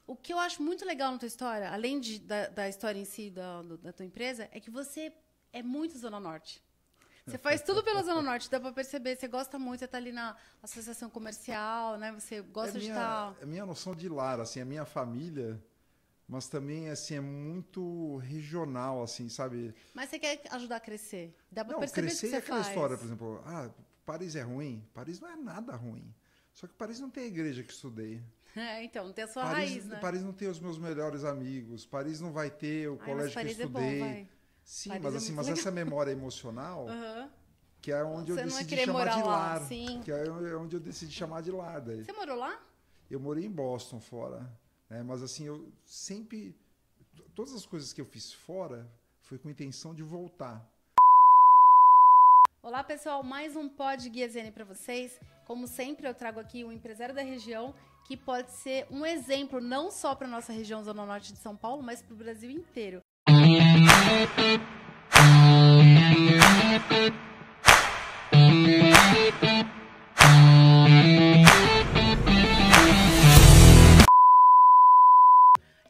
O que eu acho muito legal na tua história, além da história em si da tua empresa, é que você é muito Zona Norte. Você faz tudo pela Zona Norte, dá pra perceber. Você gosta muito, você tá ali na associação comercial, né? Você gosta de estar... É minha noção de lar, assim, a minha família, mas também, assim, é muito regional, assim, sabe? Mas você quer ajudar a crescer. Dá pra Não, perceber isso que crescer é você aquela faz. história, por exemplo, Paris é ruim? Paris não é nada ruim. Só que Paris não tem a igreja que estudei. Então, não tem a sua Paris, raiz, né? Paris não tem os meus melhores amigos. Paris não vai ter o Mas colégio que eu Paris estudei. é bom, vai. Sim, Paris mas é assim, muito mas legal. essa memória emocional, Aham. que é onde Você eu não vai decidi querer chamar morar de lá, lar. sim. Que é onde eu decidi chamar de lar daí. Você morou lá? Eu morei em Boston fora, né? Mas assim, eu sempre... Todas as coisas que eu fiz fora foi com a intenção de voltar. Olá, pessoal. Mais um Pod Guia ZN para vocês. Como sempre, eu trago aqui um empresário da região que pode ser um exemplo não só para nossa região Zona Norte de São Paulo, mas para o Brasil inteiro.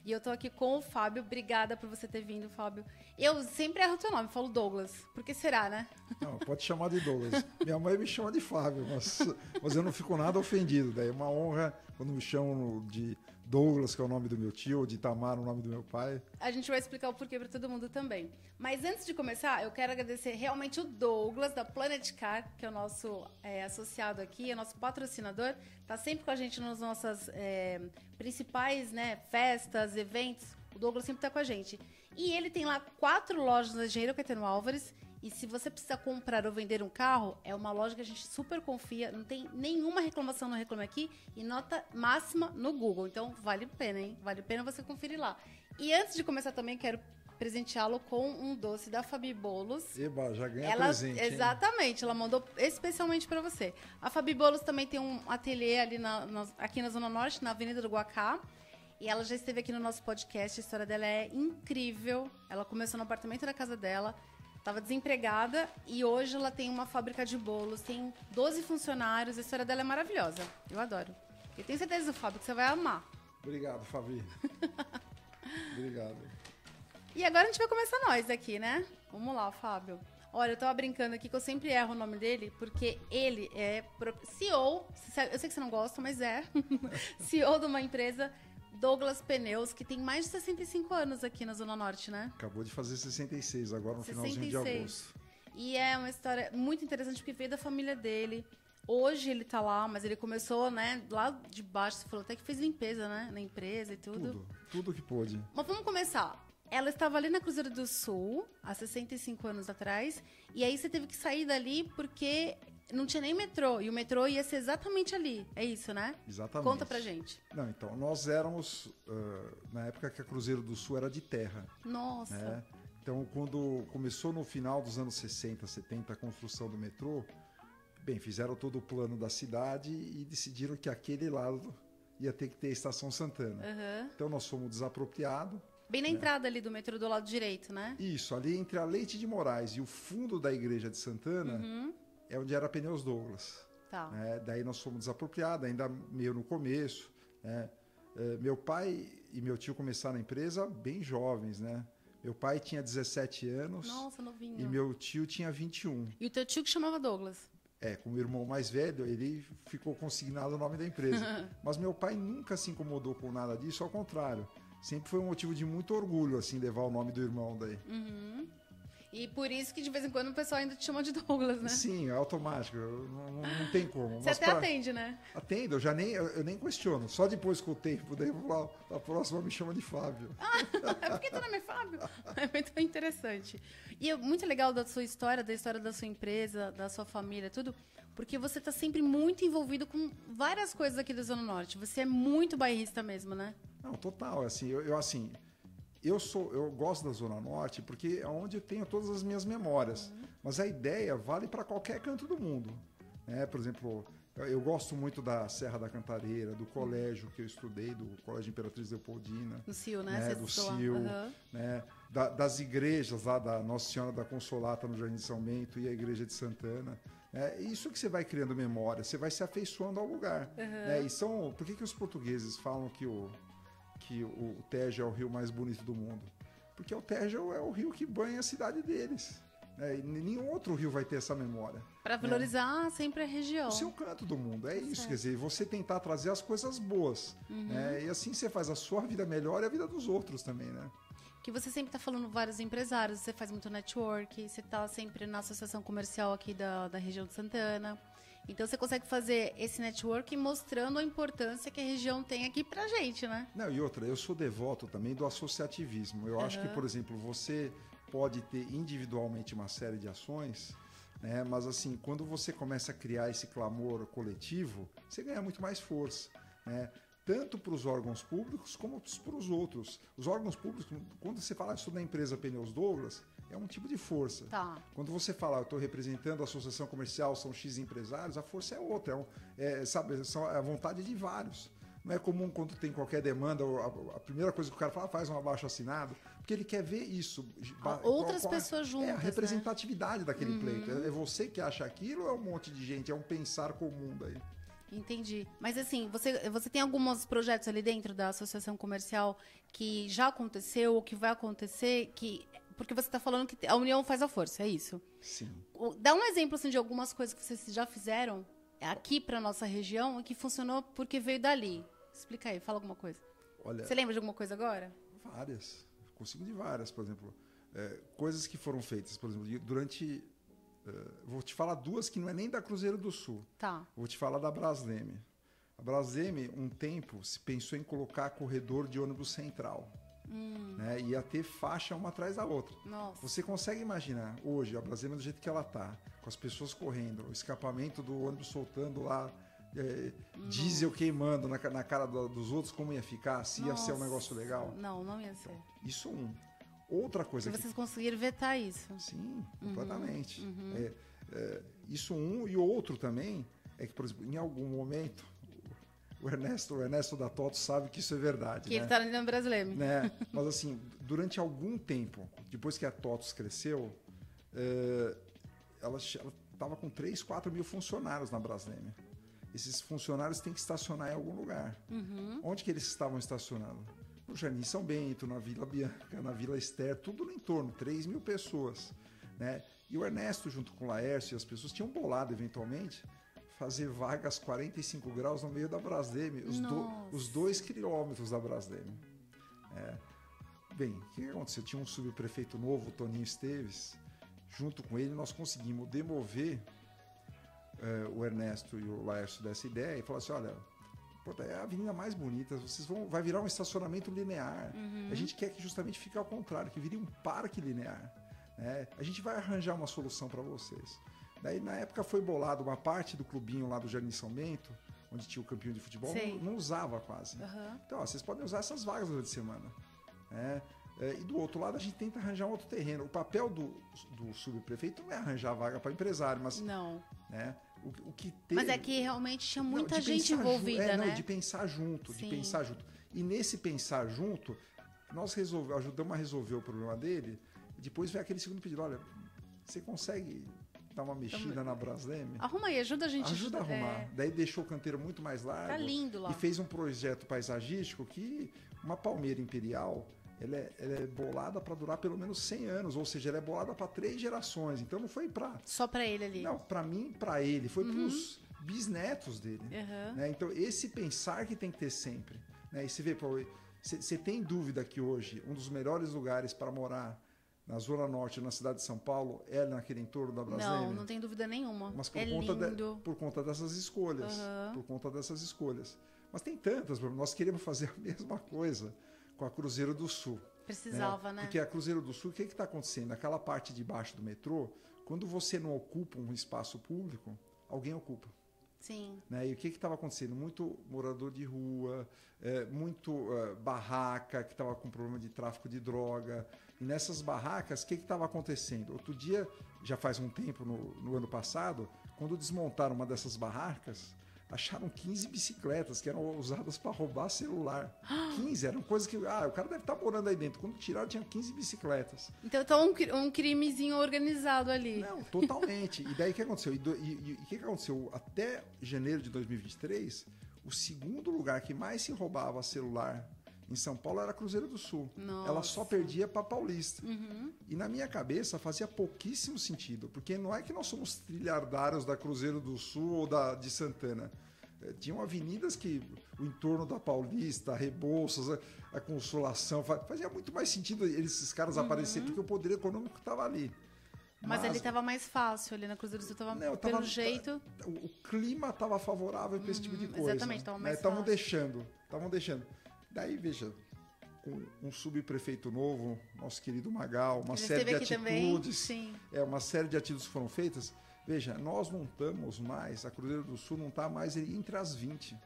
E eu tô aqui com o Fábio. Obrigada por você ter vindo, Fábio. Eu sempre erro o teu nome, falo Douglas. Por que será, né? Não, pode chamar de Douglas. Minha mãe me chama de Fábio, mas eu não fico nada ofendido. Daí é uma honra quando me chamam de Douglas, que é o nome do meu tio, ou de Itamar, o nome do meu pai. A gente vai explicar o porquê para todo mundo também. Mas antes de começar, eu quero agradecer realmente o Douglas, da Planet Car, que é o nosso associado aqui, é nosso patrocinador. Tá sempre com a gente nas nossas principais, né, festas, eventos. O Douglas sempre tá com a gente. E ele tem lá 4 lojas na Engenheiro Caetano Álvares. E se você precisa comprar ou vender um carro, é uma loja que a gente super confia. Não tem nenhuma reclamação no Reclame Aqui e nota máxima no Google. Então, vale a pena, hein? Vale a pena você conferir lá. E antes de começar também, quero presenteá-lo com um doce da Fabi Bolos. Eba, já ganha presente, hein? Exatamente, ela mandou especialmente para você. A Fabi Bolos também tem um ateliê ali aqui na Zona Norte, na Avenida do Guacá. E ela já esteve aqui no nosso podcast. A história dela é incrível. Ela começou no apartamento da casa dela. Estava desempregada e hoje ela tem uma fábrica de bolos, tem 12 funcionários, a história dela é maravilhosa. Eu adoro. Eu tenho certeza, Fábio, que você vai amar. Obrigado, Fabi. Obrigado. E agora a gente vai começar nós aqui, né? Vamos lá, Fábio. Olha, eu tava brincando aqui que eu sempre erro o nome dele, porque ele é CEO, eu sei que você não gosta, mas é, CEO de uma empresa... Douglas Pneus, que tem mais de 65 anos aqui na Zona Norte, né? Acabou de fazer 66, agora no 66. finalzinho de agosto. E é uma história muito interessante, porque veio da família dele. Hoje ele tá lá, mas ele começou, né, lá de baixo. Você falou até que fez limpeza, né, na empresa e tudo. Tudo que pôde. Mas vamos começar. Ela estava ali na Cruzeiro do Sul, há 65 anos atrás, e aí você teve que sair dali porque... Não tinha nem metrô, e o metrô ia ser exatamente ali. É isso, né? Exatamente. Conta pra gente. Não, então, nós éramos, na época que a Cruzeiro do Sul era de terra. Nossa. Né? Então, quando começou no final dos anos 60, 70, a construção do metrô, bem, fizeram todo o plano da cidade e decidiram que aquele lado ia ter que ter a Estação Santana. Uhum. Então, nós fomos desapropriados. Bem na entrada ali do metrô do lado direito, né? Isso, ali entre a Leite de Moraes e o fundo da igreja de Santana... É onde era Pneus Douglas. Tá. Daí nós fomos desapropriados, ainda meio no começo. Né? Meu pai e meu tio começaram a empresa bem jovens, né? Meu pai tinha 17 anos. Nossa, novinho. E meu tio tinha 21. E o teu tio que chamava Douglas? Como o irmão mais velho, ele ficou consignado o nome da empresa. Mas meu pai nunca se incomodou com nada disso, ao contrário. Sempre foi um motivo de muito orgulho, assim, levar o nome do irmão daí. Uhum. E por isso que de vez em quando o pessoal ainda te chama de Douglas, né? Sim, é automático, não tem como. Você até atende, né? Atendo, eu nem questiono. Só depois com o tempo, daí eu vou lá, a próxima me chama de Fábio. Por que teu nome é Fábio? É muito interessante. E é muito legal da sua história, da história da sua empresa, da sua família, tudo, porque você tá sempre muito envolvido com várias coisas aqui da Zona Norte. Você é muito bairrista mesmo, né? Não, total. Assim, eu gosto da Zona Norte porque é onde eu tenho todas as minhas memórias. Mas a ideia vale para qualquer canto do mundo. Né? Por exemplo, eu gosto muito da Serra da Cantareira, do colégio que eu estudei, do Colégio Imperatriz Leopoldina. Do CIO, né? Do CIO. Né? Das igrejas lá da Nossa Senhora da Consolata no Jardim de São Bento e a Igreja de Santana. É isso que você vai criando memória, você vai se afeiçoando ao lugar. Né? Por que os portugueses falam que que o Tejo é o rio mais bonito do mundo? Porque o Tejo é o rio que banha a cidade deles. E nenhum outro rio vai ter essa memória. Para valorizar sempre a região. O seu canto do mundo, é isso. Quer dizer, você tentar trazer as coisas boas. Né? E assim você faz a sua vida melhor e a vida dos outros também, né? Que você sempre está falando vários empresários, você faz muito network, você está sempre na associação comercial aqui da região de Santana. Então você consegue fazer esse network mostrando a importância que a região tem aqui pra gente, né? Não, e outra, eu sou devoto também do associativismo. Eu acho que, por exemplo, você pode ter individualmente uma série de ações, né? Mas assim, quando você começa a criar esse clamor coletivo, você ganha muito mais força, né? Tanto para os órgãos públicos como para os outros. Os órgãos públicos, quando você fala, estou na empresa Pneus Douglas, é um tipo de força. Tá. Quando você fala, eu estou representando a associação comercial, são X empresários, a força é outra. Sabe, são a vontade de vários. Não é comum quando tem qualquer demanda, a primeira coisa que o cara fala, faz um abaixo-assinado, porque ele quer ver isso. Outras pessoas juntas. É a representatividade, né? Daquele pleito. É você que acha aquilo ou é um monte de gente? É um pensar comum daí. Entendi. Mas assim, você tem alguns projetos ali dentro da associação comercial que já aconteceu ou que vai acontecer, porque você está falando que a união faz a força, é isso? Sim. Dá um exemplo assim, de algumas coisas que vocês já fizeram aqui para nossa região e que funcionou porque veio dali. Explica aí, fala alguma coisa. Olha, você lembra de alguma coisa agora? Várias. Consigo de várias, por exemplo. Coisas que foram feitas, por exemplo, durante... vou te falar duas que não é nem da Cruzeiro do Sul. Tá. Vou te falar da Brasleme. A Brasleme, um tempo, se pensou em colocar corredor de ônibus central. Né? Ia ter faixa uma atrás da outra. Nossa. Você consegue imaginar, hoje, a Brasleme do jeito que ela tá, com as pessoas correndo, o escapamento do ônibus soltando lá, diesel queimando na cara dos outros, como ia ficar? Se ia ser um negócio legal? Não ia ser. Isso Outra coisa vocês conseguiram vetar isso. Sim, completamente. Isso e outro também é que, por exemplo, em algum momento, o Ernesto da Toto sabe que isso é verdade. Que ele está ali no Brasleme. Né? Mas assim, durante algum tempo, depois que a TOTOS cresceu, ela estava com 3, 4 mil funcionários na Brasleme. Esses funcionários têm que estacionar em algum lugar. Onde que eles estavam estacionando? No Jardim São Bento, na Vila Bianca, na Vila Esther, tudo no entorno, 3 mil pessoas. Né? E o Ernesto, junto com o Laércio e as pessoas, tinham bolado, eventualmente, fazer vagas 45 graus no meio da Brasleme, os 2 quilômetros da Brasleme. Bem, o que aconteceu? Tinha um subprefeito novo, o Toninho Esteves. Junto com ele, nós conseguimos demover o Ernesto e o Laércio dessa ideia e falar assim, olha, é a avenida mais bonita, vai virar um estacionamento linear. A gente quer que justamente fique ao contrário, que vire um parque linear. Né? A gente vai arranjar uma solução para vocês. Daí, na época, foi bolado uma parte do clubinho lá do Jardim São Bento, onde tinha o campinho de futebol, não usava quase. Então, vocês podem usar essas vagas durante a semana. Né? E do outro lado, a gente tenta arranjar um outro terreno. O papel do subprefeito não é arranjar vaga para empresário, mas... Não. Né? O que teve... Mas é que realmente tinha muita gente envolvida, né? De pensar junto, E nesse pensar junto, nós ajudamos a resolver o problema dele, e depois veio aquele segundo pedido, olha, você consegue dar uma mexida na Brasleme? Arruma aí, ajuda a gente. Ajuda a arrumar. Daí deixou o canteiro muito mais largo. Tá lindo lá. E fez um projeto paisagístico que uma palmeira imperial, ela é bolada para durar pelo menos 100 anos, ou seja, ela é bolada para 3 gerações. Então não foi para... Só para ele ali. Não, para mim, para ele. Foi para os bisnetos dele. Né? Então esse pensar que tem que ter sempre. Né? E você vê, você tem dúvida que hoje um dos melhores lugares para morar na Zona Norte, na cidade de São Paulo, é naquele entorno da Brasleme? Não tem dúvida nenhuma. Mas lindo. Por conta dessas escolhas. Por conta dessas escolhas. Mas tem tantas, nós queremos fazer a mesma coisa com a Cruzeiro do Sul. Precisava, né? Porque a Cruzeiro do Sul, o que está acontecendo? Aquela parte de baixo do metrô, quando você não ocupa um espaço público, alguém ocupa. Sim. Né? E o que estava acontecendo? Muito morador de rua, muito barraca que estava com problema de tráfico de droga. E nessas barracas, o que estava acontecendo? Outro dia, já faz um tempo, no ano passado, quando desmontaram uma dessas barracas, acharam 15 bicicletas que eram usadas para roubar celular. 15, eram coisas que... o cara deve estar morando aí dentro. Quando tiraram, tinha 15 bicicletas. Então um crimezinho organizado ali. Não, totalmente. E daí o que aconteceu? E o que aconteceu? Até janeiro de 2023, o segundo lugar que mais se roubava celular Em São Paulo era Cruzeiro do Sul. Nossa. Ela só perdia para Paulista. E na minha cabeça fazia pouquíssimo sentido, porque não é que nós somos trilhardários da Cruzeiro do Sul ou de Santana. Tinham avenidas que o entorno da Paulista, a Rebouças, a Consolação, fazia muito mais sentido esses caras aparecerem, porque o poder econômico estava ali. Mas ali estava mais fácil, ali na Cruzeiro do Sul pelo jeito... O clima estava favorável para esse tipo de coisa. Exatamente, estava mais fácil. Estavam deixando. Daí, veja, com um subprefeito novo, nosso querido Magal, uma série de atitudes. Uma série de atitudes foram feitas. Veja, nós não estamos mais, a Cruzeiro do Sul não está mais entre as 20.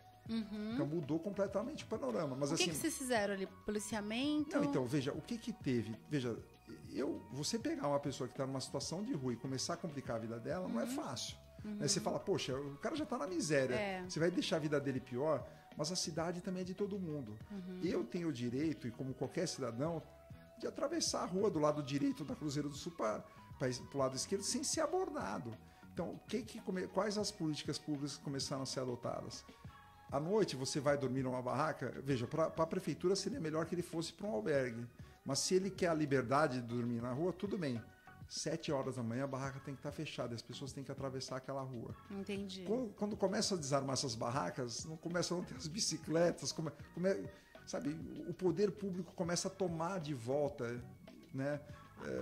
Então mudou completamente o panorama. Mas, o que vocês fizeram ali? Policiamento? Não, então, veja, o que teve? Veja, você pegar uma pessoa que está numa situação de rua e começar a complicar a vida dela, não é fácil. Né? Você fala, poxa, o cara já está na miséria, você vai deixar a vida dele pior, mas a cidade também é de todo mundo. Eu tenho o direito, e como qualquer cidadão, de atravessar a rua do lado direito da Cruzeiro do Sul para o lado esquerdo sem ser abordado. Então, quais as políticas públicas começaram a ser adotadas? À noite, você vai dormir numa barraca, veja, para a prefeitura seria melhor que ele fosse para um albergue. Mas se ele quer a liberdade de dormir na rua, tudo bem. 7 horas da manhã a barraca tem que estar fechada, as pessoas têm que atravessar aquela rua. Entendi. Quando começa a desarmar essas barracas, começam a não ter as bicicletas, sabe, o poder público começa a tomar de volta, né?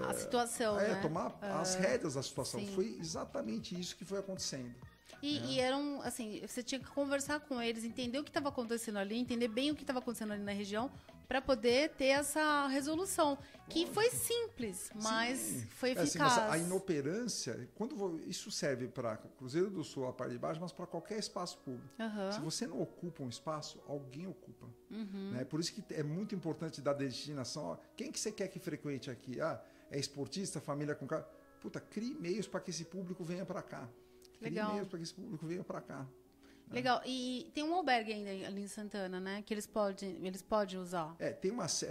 A situação, né? Tomar as rédeas da situação. Sim. Foi exatamente isso que foi acontecendo. E eram, assim, você tinha que conversar com eles, entender o que estava acontecendo ali, entender bem o que estava acontecendo ali na região, para poder ter essa resolução, que foi simples, mas foi eficaz. Mas a inoperância, isso serve para Cruzeiro do Sul, a parte de baixo, mas para qualquer espaço público. Se você não ocupa um espaço, alguém ocupa. Né? Por isso que é muito importante dar destinação. Quem que você quer que frequente aqui? É esportista, família com carro? Puta, crie meios para que esse público venha para cá. Legal. Crie meios para que esse público venha para cá. Legal. E tem um albergue ainda ali em Santana, né? Que eles podem usar.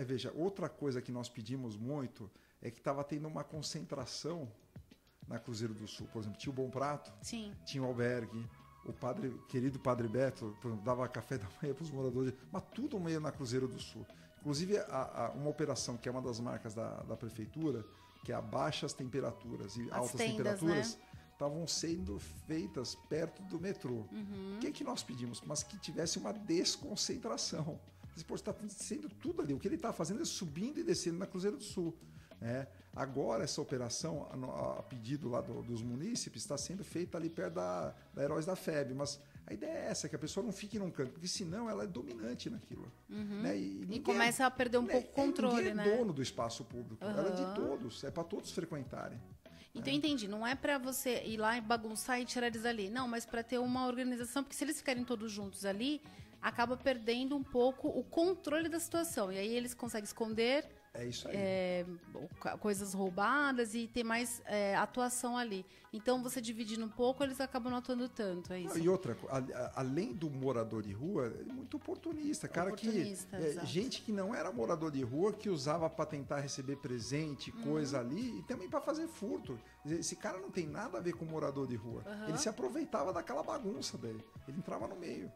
Veja, outra coisa que nós pedimos muito é que estava tendo uma concentração na Cruzeiro do Sul. Por exemplo, tinha o Bom Prato, tinha o albergue, querido Padre Beto, por exemplo, dava café da manhã para os moradores, mas tudo meio na Cruzeiro do Sul. Inclusive, uma operação que é uma das marcas da prefeitura, que é a baixas temperaturas e altas temperaturas, né? Estavam sendo feitas perto do metrô. O que nós pedimos? Mas que tivesse uma desconcentração. Está sendo tudo ali. O que ele está fazendo é subindo e descendo na Cruzeiro do Sul. Agora, essa operação, a pedido lá dos munícipes, está sendo feita ali perto da Heróis da FEB. Mas a ideia é essa, que a pessoa não fique num canto, porque senão ela é dominante naquilo. Né? E começa a perder um pouco o controle. Ninguém é dono do espaço público. Ela é de todos, é para todos frequentarem. Então, entendi. Não é para você ir lá e bagunçar e tirar eles ali. Não, mas para ter uma organização, porque se eles ficarem todos juntos ali, acaba perdendo um pouco o controle da situação. E aí eles conseguem esconder isso aí. Coisas roubadas e ter mais atuação ali. Então, você dividindo um pouco, eles acabam não atuando tanto, é isso? E outra, além do morador de rua, é muito oportunista. Gente que não era morador de rua, que usava para tentar receber presente, coisa ali, e também para fazer furto. Esse cara não tem nada a ver com morador de rua. Ele se aproveitava daquela bagunça dele. Ele entrava no meio.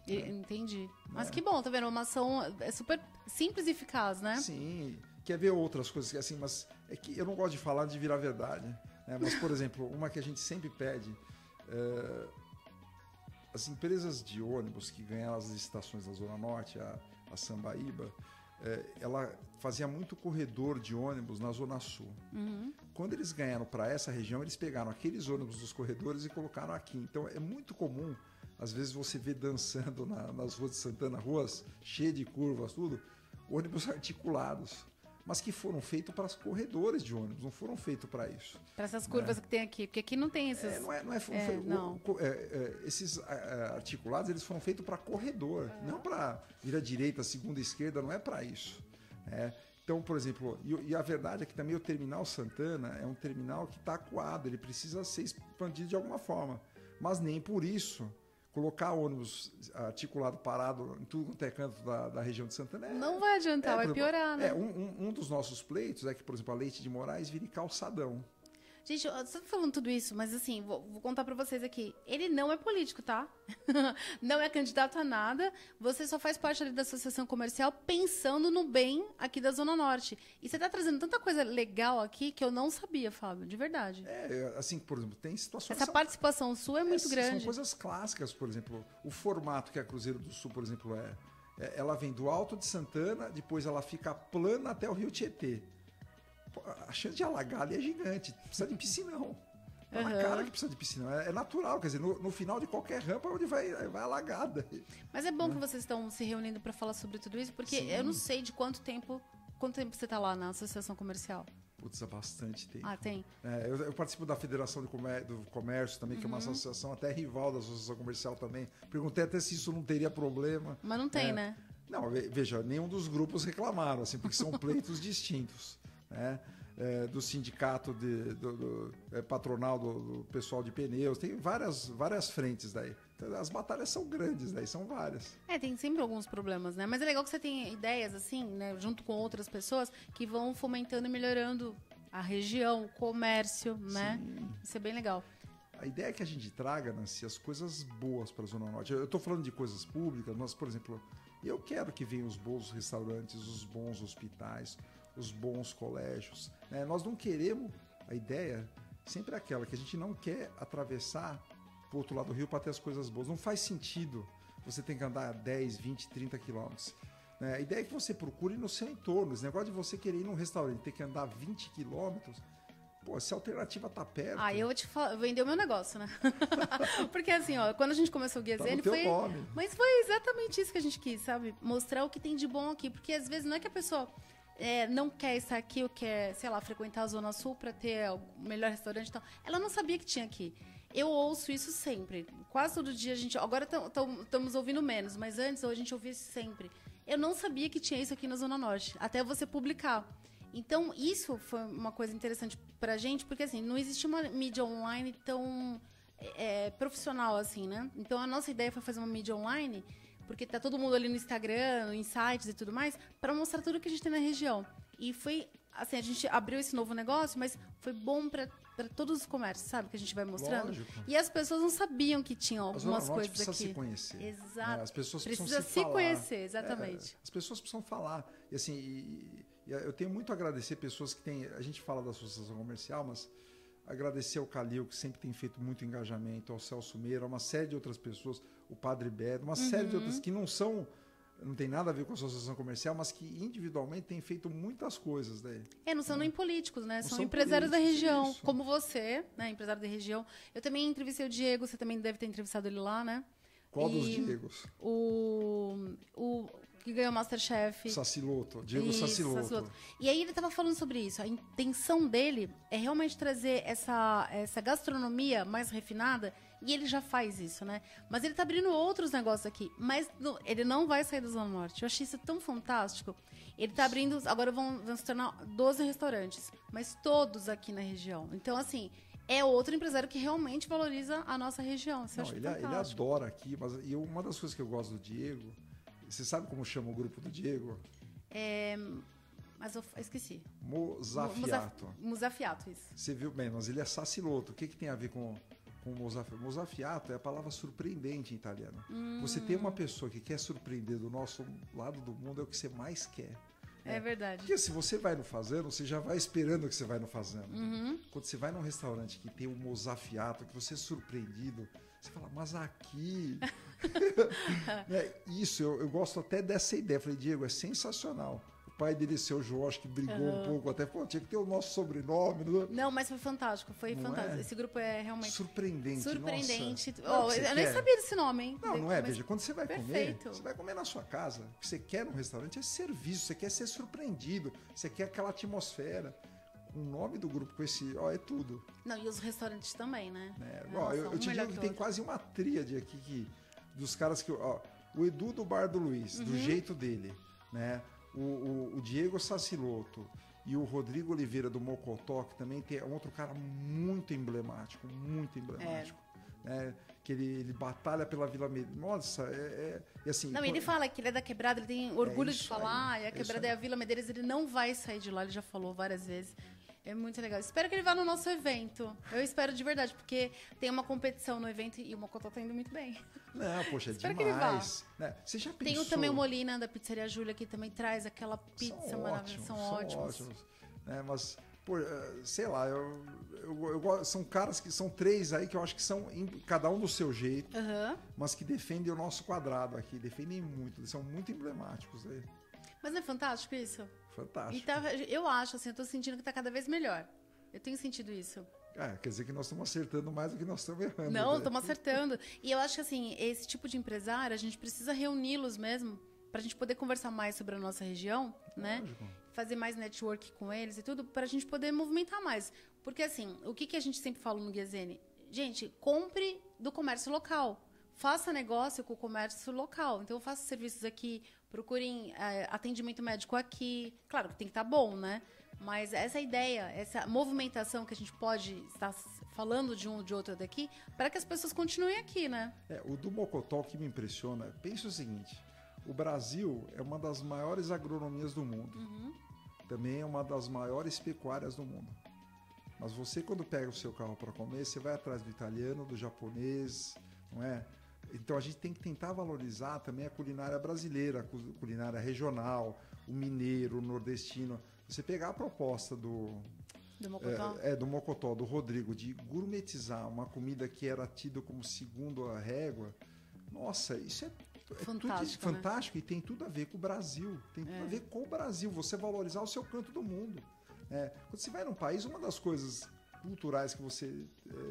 Entendi. Mas que bom, tá vendo? Uma ação super simples e eficaz, né? Sim. Quer ver outras coisas assim, mas é que eu não gosto de falar de virar verdade. Né? Mas, por exemplo, uma que a gente sempre pede, as empresas de ônibus que ganharam as licitações da Zona Norte, a Sambaíba, ela fazia muito corredor de ônibus na Zona Sul. Quando eles ganharam para essa região, eles pegaram aqueles ônibus dos corredores e colocaram aqui. Então, é muito comum, às vezes, você ver dançando nas ruas de Santana, ruas cheias de curvas, tudo, ônibus articulados. Mas que foram feitos para os corredores de ônibus, não foram feitos para isso. Para essas curvas que tem aqui, porque aqui não tem esses... Esses articulados, eles foram feitos para corredor, não para vir à direita, segunda, esquerda, não é para isso. Então, por exemplo, e a verdade é que também o Terminal Santana é um terminal que está acuado, ele precisa ser expandido de alguma forma, mas nem por isso... Colocar ônibus articulado parado em tudo quanto é canto da região de Santana não vai adiantar, vai piorar, né? Um dos nossos pleitos é que, por exemplo, a Leite de Moraes vire calçadão. Gente, você tá falando tudo isso, mas assim, vou contar pra vocês aqui. Ele não é político, tá? Não é candidato a nada. Você só faz parte ali da associação comercial pensando no bem aqui da Zona Norte. E você tá trazendo tanta coisa legal aqui que eu não sabia, Fábio, de verdade. Assim, por exemplo, tem situações... Essa participação sua é muito grande. São coisas clássicas, por exemplo, o formato que a Cruzeiro do Sul, por exemplo, ela vem do Alto de Santana, depois ela fica plana até o Rio Tietê. A chance de alagar ali é gigante, precisa de piscinão. É na cara que precisa de piscinão. É natural, quer dizer, no final de qualquer rampa onde vai alagada. Mas é bom que vocês estão se reunindo para falar sobre tudo isso, porque eu não sei de quanto tempo você está lá na associação comercial. Putz, há bastante tempo. Ah, tem? Eu participo da Federação do Comércio também, que é uma associação até rival da associação comercial também. Perguntei até se isso não teria problema. Mas não tem, né? Não, veja, nenhum dos grupos reclamaram, assim, porque são pleitos distintos. Né? Do sindicato patronal do pessoal de pneus, tem várias frentes daí. Então, as batalhas são grandes, daí são várias. Tem sempre alguns problemas, né? Mas é legal que você tenha ideias, assim, né, junto com outras pessoas, que vão fomentando e melhorando a região, o comércio, né? Isso é bem legal. A ideia é que a gente traga, Nancy, as coisas boas para a Zona Norte. Eu estou falando de coisas públicas, mas, por exemplo, eu quero que venham os bons restaurantes, os bons hospitais, os bons colégios. Né? Nós não queremos, a ideia sempre é aquela, que a gente não quer atravessar para o outro lado do rio para ter as coisas boas. Não faz sentido você ter que andar 10, 20, 30 quilômetros. Né? A ideia é que você procure no seu entorno. Esse negócio de você querer ir num restaurante ter que andar 20 quilômetros, pô, se a alternativa tá perto... Eu vou te vender o meu negócio, né? Porque assim, quando a gente começou o Guia Zen, mas foi exatamente isso que a gente quis, sabe? Mostrar o que tem de bom aqui. Porque às vezes não é que a pessoa... não quer estar aqui ou quer, sei lá, frequentar a Zona Sul para ter o melhor restaurante e tal. Ela não sabia que tinha aqui. Eu ouço isso sempre. Quase todo dia a gente... Agora estamos ouvindo menos, mas antes a gente ouvia isso sempre. Eu não sabia que tinha isso aqui na Zona Norte, até você publicar. Então, isso foi uma coisa interessante pra gente, porque assim, não existia uma mídia online tão profissional assim, né? Então, a nossa ideia foi fazer uma mídia online... Porque tá todo mundo ali no Instagram, em sites e tudo mais, para mostrar tudo que a gente tem na região. E foi, assim, a gente abriu esse novo negócio, mas foi bom para todos os comércios, sabe? Que a gente vai mostrando. Lógico. E as pessoas não sabiam que tinham algumas coisas aqui. Precisa se conhecer. Exato. Né? As pessoas precisa se falar. Conhecer, exatamente. As pessoas precisam falar. E assim, eu tenho muito a agradecer pessoas que têm... A gente fala da associação comercial, mas... Agradecer ao Calil, que sempre tem feito muito engajamento, ao Celso Meira, a uma série de outras pessoas, o Padre Beto, uma série de outras que não tem nada a ver com a associação comercial, mas que individualmente têm feito muitas coisas daí. Não são nem políticos, né? São são empresários da região, isso. como você, né? Empresário da região. Eu também entrevistei o Diego, você também deve ter entrevistado ele lá, né? Qual dos Diegos? O que ganhou o Masterchef. Diego Saciloto. E aí ele estava falando sobre isso. A intenção dele é realmente trazer essa gastronomia mais refinada, e ele já faz isso, né? Mas ele está abrindo outros negócios aqui. Mas ele não vai sair da Zona Norte. Eu achei isso tão fantástico. Ele está abrindo... Agora vão se tornar 12 restaurantes. Mas todos aqui na região. Então, assim... É outro empresário que realmente valoriza a nossa região. Ele adora aqui. E uma das coisas que eu gosto do Diego... Você sabe como chama o grupo do Diego? Mas eu esqueci. Mozafiato. Mozafiato, isso. Você viu bem, mas ele é saciloto. O que tem a ver com mozafiato? Mozafiato é a palavra surpreendente em italiano. Você tem uma pessoa que quer surpreender do nosso lado do mundo, é o que você mais quer. É verdade. Porque se você vai no fazendo, você já vai esperando que você vai no fazendo. Quando você vai num restaurante que tem um mozafiato, que você é surpreendido, você fala, mas aqui... Isso, eu gosto até dessa ideia. Falei, Diego, é sensacional. O pai dele, seu João, acho que brigou um pouco, até tinha que ter o nosso sobrenome. Não, mas foi fantástico, fantástico. Esse grupo é realmente... Surpreendente. Eu nem sabia desse nome, hein? Não é, veja, quando você vai comer, você vai comer na sua casa. O que você quer no restaurante é serviço, você quer ser surpreendido, você quer aquela atmosfera. O nome do grupo com esse, é tudo. Não, e os restaurantes também, né? Eu te digo que tem quase uma tríade aqui dos caras que... o Edu do Bar do Luiz, do jeito dele, né? O Diego Saciloto e o Rodrigo Oliveira do Mocotó, que também tem outro cara muito emblemático. Né? Que ele batalha pela Vila Medeiros. Nossa, assim... Não, ele fala que ele é da Quebrada, ele tem orgulho de falar, e a Quebrada é a Vila Medeiros, ele não vai sair de lá, ele já falou várias vezes. É muito legal. Espero que ele vá no nosso evento. Eu espero de verdade, porque tem uma competição no evento e o Mocotó tá indo muito bem. Não, poxa, é Espero que ele demais. Né? Você já pensou... Tem também o Molina, da Pizzaria Júlia, que também traz aquela pizza maravilhosa. São ótimos. Né? Mas, pô, sei lá, são caras que são 3 aí que eu acho que são cada um do seu jeito, mas que defendem o nosso quadrado aqui. Defendem muito, eles são muito emblemáticos aí. Mas não é fantástico isso? Fantástico. E tá, eu acho, assim, eu tô sentindo que tá cada vez melhor. Eu tenho sentido isso. Quer dizer que nós estamos acertando mais do que nós estamos errando. Não, né? estamos acertando. E eu acho que, assim, esse tipo de empresário, a gente precisa reuni-los mesmo, pra gente poder conversar mais sobre a nossa região, né? Lógico. Fazer mais network com eles e tudo, pra gente poder movimentar mais. Porque, assim, o que a gente sempre fala no Guiazene? Gente, compre do comércio local. Faça negócio com o comércio local. Então, faça serviços aqui, procurem atendimento médico aqui. Claro que tem que estar bom, né? Mas essa ideia, essa movimentação que a gente pode estar falando de um ou de outro daqui, para que as pessoas continuem aqui, né? O do Mocotó que me impressiona, pensa o seguinte, o Brasil é uma das maiores agronomias do mundo. Também é uma das maiores pecuárias do mundo. Mas você, quando pega o seu carro para comer, você vai atrás do italiano, do japonês, não é? Então a gente tem que tentar valorizar também a culinária brasileira, a culinária regional, o mineiro, o nordestino. Você pegar a proposta do Mocotó? Do Mocotó, do Rodrigo, de gourmetizar uma comida que era tida como segundo a régua, nossa, isso é fantástico, tudo fantástico, né? E tem tudo a ver com o Brasil. Tem tudo a ver com o Brasil, você valorizar o seu canto do mundo. Quando você vai num país, uma das coisas culturais que você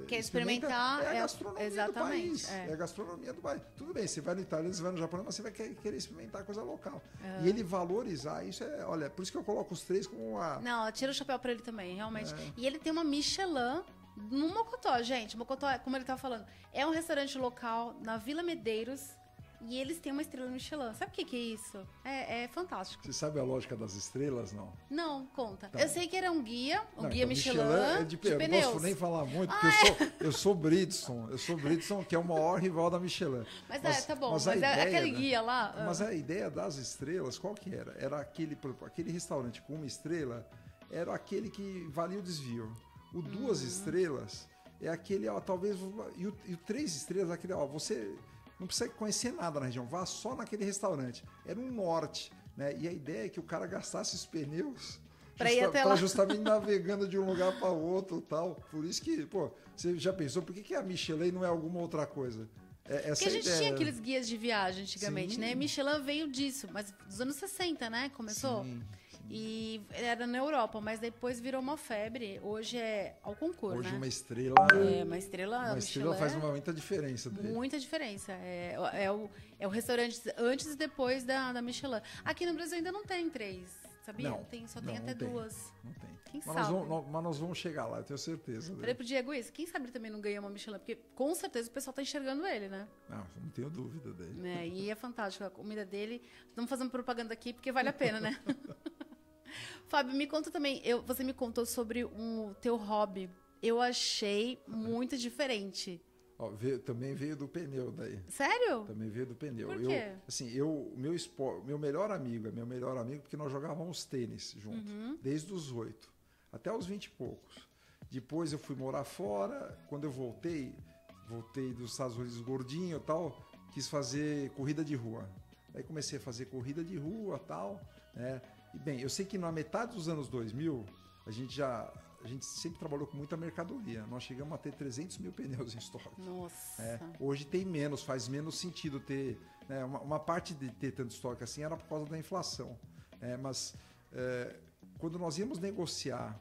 quer experimentar é a gastronomia exatamente, do país. É a gastronomia do país. Tudo bem, você vai no italiano, você vai no japonês, mas você vai querer experimentar coisa local. E ele valorizar isso, olha, por isso que eu coloco os 3 como uma... Não, tira o chapéu pra ele também, realmente. E ele tem uma Michelin no Mocotó, gente. Mocotó, como ele tava falando, é um restaurante local na Vila Medeiros. E eles têm uma estrela Michelin. Sabe o que é isso? É fantástico. Você sabe a lógica das estrelas, não? Não, conta. Tá. Eu sei que era um guia Então, Michelin é de pneus. Eu não posso nem falar muito, porque eu sou Bridgestone. Eu sou Bridgestone, que é o maior rival da Michelin. Mas tá bom. Mas ideia, aquele guia lá... Mas a ideia das estrelas, qual que era? Era aquele restaurante com 1 estrela, era aquele que valia o desvio. O 2 estrelas é aquele, talvez... E o 3 estrelas, aquele, você... Não precisa conhecer nada na região, vá só naquele restaurante. Era um norte, né? E a ideia é que o cara gastasse os pneus para justamente navegando de um lugar para outro e tal. Por isso que, você já pensou, por que a Michelin não é alguma outra coisa? Porque a gente tinha aqueles guias de viagem antigamente, né? Michelin veio disso, mas dos anos 60, né? Começou. Sim. E era na Europa, mas depois virou uma febre. Hoje é ao concurso, Hoje né? uma estrela... uma estrela faz muita diferença. Muita diferença. É o restaurante antes e depois da Michelin. Aqui no Brasil ainda não tem 3, sabia? Só tem até 2. Não tem. Quem sabe? Mas nós vamos chegar lá, eu tenho certeza. Falei pro Diego isso. Quem sabe ele também não ganha uma Michelin? Porque com certeza o pessoal tá enxergando ele, né? Não tenho dúvida dele. E é fantástico. A comida dele... Estamos fazendo propaganda aqui porque vale a pena, né? Fábio, me conta também, você me contou sobre o teu hobby. Eu achei muito diferente. Também veio do pneu daí. Sério? Também veio do pneu. Por quê? Meu melhor amigo porque nós jogávamos tênis junto, desde os 8 até os 20 e poucos. Depois eu fui morar fora, quando eu voltei dos Estados Unidos gordinho e tal, quis fazer corrida de rua. Aí comecei a fazer corrida de rua e tal, né? E bem, eu sei que na metade dos anos 2000, a gente sempre trabalhou com muita mercadoria. Nós chegamos a ter 300 mil pneus em estoque. Nossa! Hoje tem menos, faz menos sentido ter... Né, uma parte de ter tanto estoque assim era por causa da inflação. Mas quando nós íamos negociar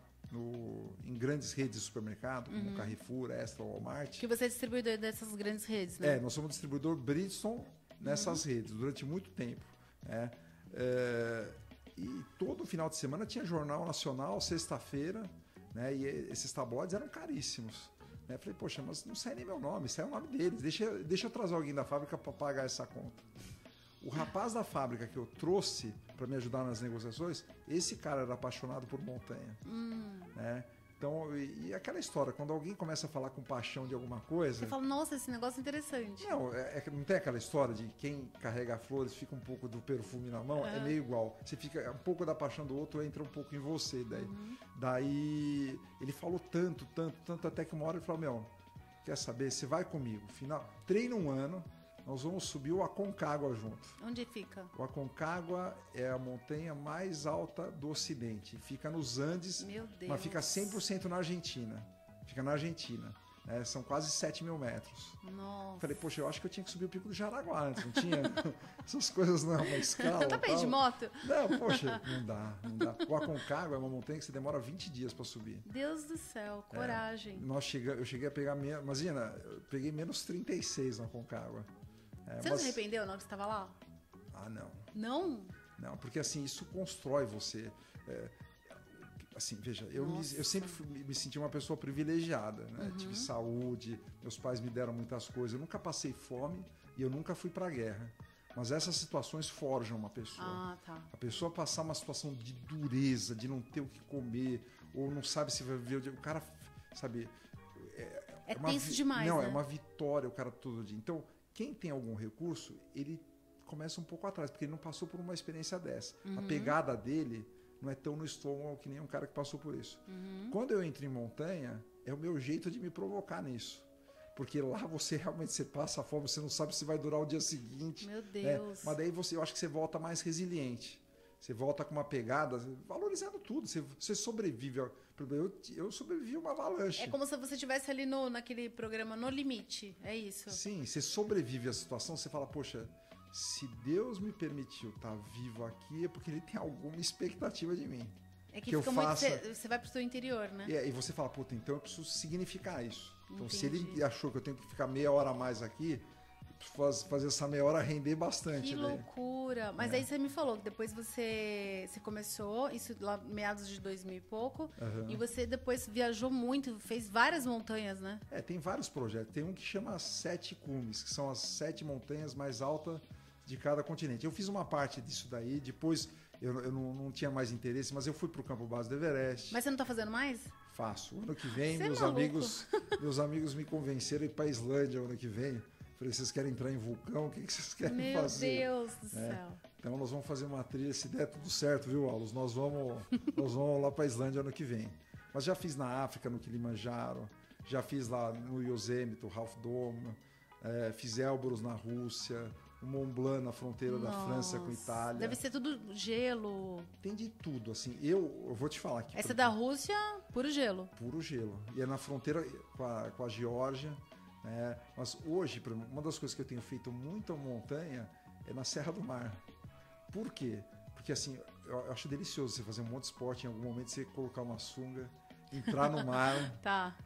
em grandes redes de supermercado, como Carrefour, Extra, Walmart... Que você é distribuidor dessas grandes redes, né? Nós somos distribuidor Bridgestone nessas redes durante muito tempo. E todo final de semana tinha jornal nacional, sexta-feira, né? E esses tabloides eram caríssimos. Né? Falei, poxa, mas não sai nem meu nome, sai o nome deles. Deixa eu trazer alguém da fábrica para pagar essa conta. O rapaz da fábrica que eu trouxe para me ajudar nas negociações, esse cara era apaixonado por montanha. Né? Então, e aquela história, quando alguém começa a falar com paixão de alguma coisa... Você fala, nossa, esse negócio é interessante. Não, não tem aquela história de quem carrega flores fica um pouco do perfume na mão? É meio igual. Você fica um pouco da paixão do outro, entra um pouco em você. Daí ele falou tanto, até que uma hora ele falou, meu, quer saber? Você vai comigo. Treina um ano, nós vamos subir o Aconcagua junto. Onde fica? O Aconcagua é a montanha mais alta do Ocidente. Fica nos Andes, Meu Deus. mas fica 100% na Argentina. Fica na Argentina. São quase 7.000 metros. Nossa. Falei, poxa, eu acho que eu tinha que subir o Pico do Jaraguá antes, não tinha? Essas coisas não é uma escala. Você tá bem de moto? Não, poxa, não dá. O Aconcagua é uma montanha que você demora 20 dias para subir. Deus do céu, coragem. Eu cheguei a pegar, imagina, eu peguei menos 36 no Aconcagua. Você não se arrependeu na hora que você estava lá? Ah, não. Não? Não, porque assim, isso constrói você. Assim, veja, eu sempre me senti uma pessoa privilegiada, né? Tive saúde, meus pais me deram muitas coisas. Eu nunca passei fome e eu nunca fui para a guerra. Mas essas situações forjam uma pessoa. Ah, tá. A pessoa passar uma situação de dureza, de não ter o que comer, ou não sabe se vai viver... O cara, sabe... É tenso demais, não, né? é uma vitória o cara todo dia. Então, quem tem algum recurso, ele começa um pouco atrás, porque ele não passou por uma experiência dessa. A pegada dele não é tão no estômago que nem um cara que passou por isso. Quando eu entro em montanha, é o meu jeito de me provocar nisso. Porque lá você realmente passa fome, você não sabe se vai durar o dia seguinte. Meu Deus. Mas daí eu acho que você volta mais resiliente. Você volta com uma pegada, valorizando tudo. Você sobrevive. Eu sobrevivi a uma avalanche. É como se você estivesse ali naquele programa No Limite, é isso? Sim, você sobrevive à situação, você fala, poxa, se Deus me permitiu estar vivo aqui, é porque Ele tem alguma expectativa de mim. É que fica muito... Você vai pro seu interior, né? E você fala, puta, então eu preciso significar isso. Então, Entendi. se Ele achou que eu tenho que ficar meia hora a mais aqui, fazer essa meia hora render bastante. Que loucura! Mas aí você me falou que depois você começou, isso lá meados de 2000 e pouco, e você depois viajou muito, fez várias montanhas, né? Tem vários projetos. Tem um que chama Sete Cumes, que são as 7 montanhas mais altas de cada continente. Eu fiz uma parte disso daí, depois eu não tinha mais interesse, mas eu fui para o campo base do Everest. Mas você não está fazendo mais? Faço. O ano que vem, Você meus amigos me convenceram a ir para a Islândia o ano que vem. Falei, vocês querem entrar em vulcão? O que vocês querem fazer? Meu Deus do céu. Então nós vamos fazer uma trilha, se der tudo certo, viu, Aulos? Nós vamos lá para a Islândia ano que vem. Mas já fiz na África, no Kilimanjaro, já fiz lá no Yosemite, o Half Dome, fiz Elbrus na Rússia, o Mont Blanc na fronteira da França com a Itália. Deve ser tudo gelo. Tem de tudo, assim. Eu vou te falar aqui. Essa da Rússia, puro gelo. Puro gelo. E é na fronteira com a Geórgia. Mas hoje, uma das coisas que eu tenho feito muito a montanha é na Serra do Mar. Por quê? Porque assim, eu acho delicioso você fazer um monte de esporte, em algum momento você colocar uma sunga, entrar no mar,